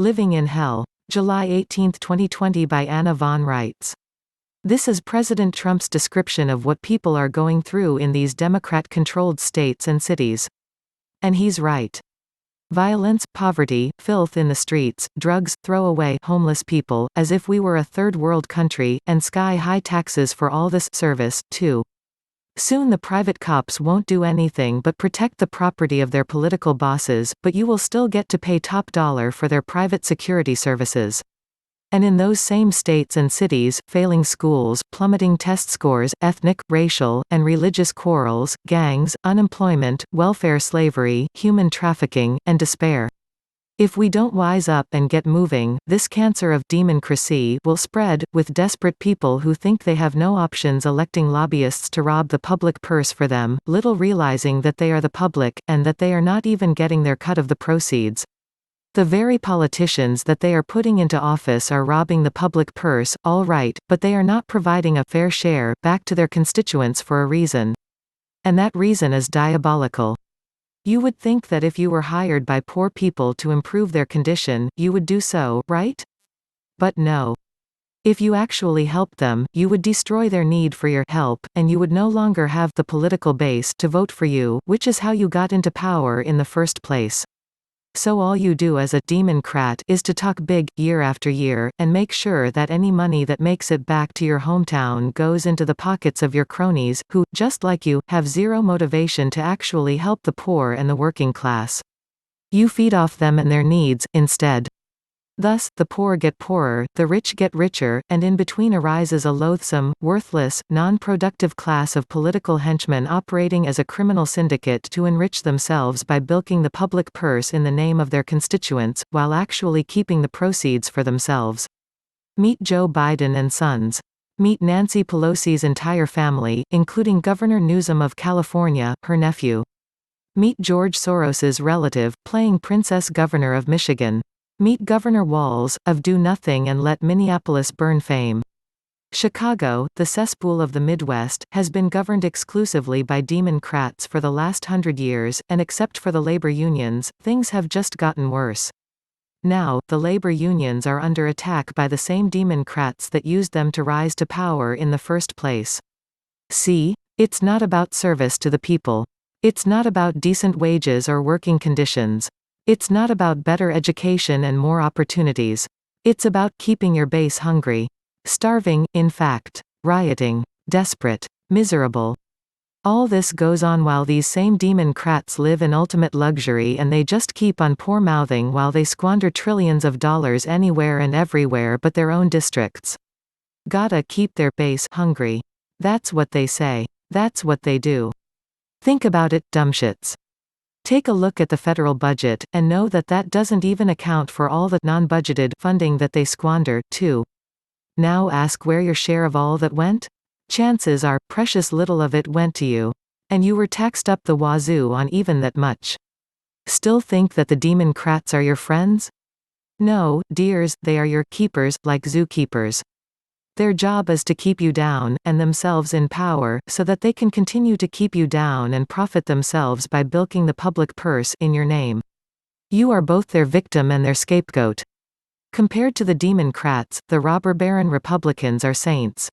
Living in Hell. July 18, 2020 by Anna von Reitz. This is President Trump's description of what people are going through in these Democrat-controlled states and cities. And he's right. Violence, poverty, filth in the streets, drugs, throwaway, homeless people, as if we were a third-world country, and sky-high taxes for all this service, too. Soon the private cops won't do anything but protect the property of their political bosses, but you will still get to pay top dollar for their private security services. And in those same states and cities, failing schools, plummeting test scores, ethnic, racial, and religious quarrels, gangs, unemployment, welfare slavery, human trafficking, and despair. If we don't wise up and get moving, this cancer of demon-cracy will spread, with desperate people who think they have no options electing lobbyists to rob the public purse for them, little realizing that they are the public, and that they are not even getting their cut of the proceeds. The very politicians that they are putting into office are robbing the public purse, all right, but they are not providing a fair share back to their constituents for a reason. And that reason is diabolical. You would think that if you were hired by poor people to improve their condition, you would do so, right? But no. If you actually helped them, you would destroy their need for your help, and you would no longer have the political base to vote for you, which is how you got into power in the first place. So all you do as a demon-crat is to talk big, year after year, and make sure that any money that makes it back to your hometown goes into the pockets of your cronies, who, just like you, have zero motivation to actually help the poor and the working class. You feed off them and their needs, instead. Thus, the poor get poorer, the rich get richer, and in between arises a loathsome, worthless, non-productive class of political henchmen operating as a criminal syndicate to enrich themselves by bilking the public purse in the name of their constituents, while actually keeping the proceeds for themselves. Meet Joe Biden and Sons. Meet Nancy Pelosi's entire family, including Governor Newsom of California, her nephew. Meet George Soros's relative, playing Princess Governor of Michigan. Meet Governor Walz, of Do Nothing and Let Minneapolis Burn fame. Chicago, the cesspool of the Midwest, has been governed exclusively by demon-crats for the last 100 years, and except for the labor unions, things have just gotten worse. Now, the labor unions are under attack by the same demon-crats that used them to rise to power in the first place. See? It's not about service to the people. It's not about decent wages or working conditions. It's not about better education and more opportunities. It's about keeping your base hungry. Starving, in fact. Rioting. Desperate. Miserable. All this goes on while these same demon-crats live in ultimate luxury, and they just keep on poor-mouthing while they squander trillions of dollars anywhere and everywhere but their own districts. Gotta keep their base hungry. That's what they say. That's what they do. Think about it, dumbshits. Take a look at the federal budget, and know that that doesn't even account for all the non-budgeted funding that they squander, too. Now ask where your share of all that went? Chances are, precious little of it went to you. And you were taxed up the wazoo on even that much. Still think that the demon-crats are your friends? No, dears, they are your keepers, like zookeepers. Their job is to keep you down, and themselves in power, so that they can continue to keep you down and profit themselves by bilking the public purse in your name. You are both their victim and their scapegoat. Compared to the demon-crats, the robber baron Republicans are saints.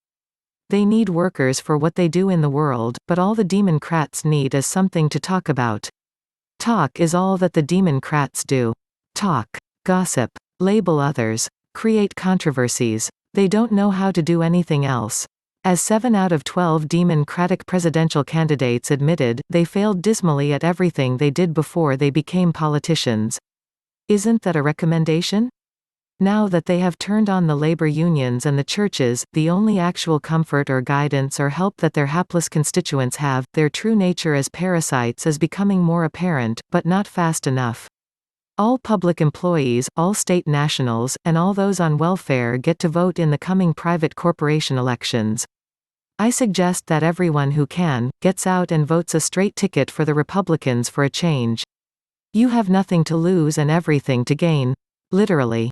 They need workers for what they do in the world, but all the demon-crats need is something to talk about. Talk is all that the demon-crats do. Talk. Gossip. Label others. Create controversies. They don't know how to do anything else. As 7 out of 12 demon-cratic presidential candidates admitted, they failed dismally at everything they did before they became politicians. Isn't that a recommendation? Now that they have turned on the labor unions and the churches, the only actual comfort or guidance or help that their hapless constituents have, their true nature as parasites is becoming more apparent, but not fast enough. All public employees, all state nationals, and all those on welfare get to vote in the coming private corporation elections. I suggest that everyone who can, gets out and votes a straight ticket for the Republicans for a change. You have nothing to lose and everything to gain. Literally.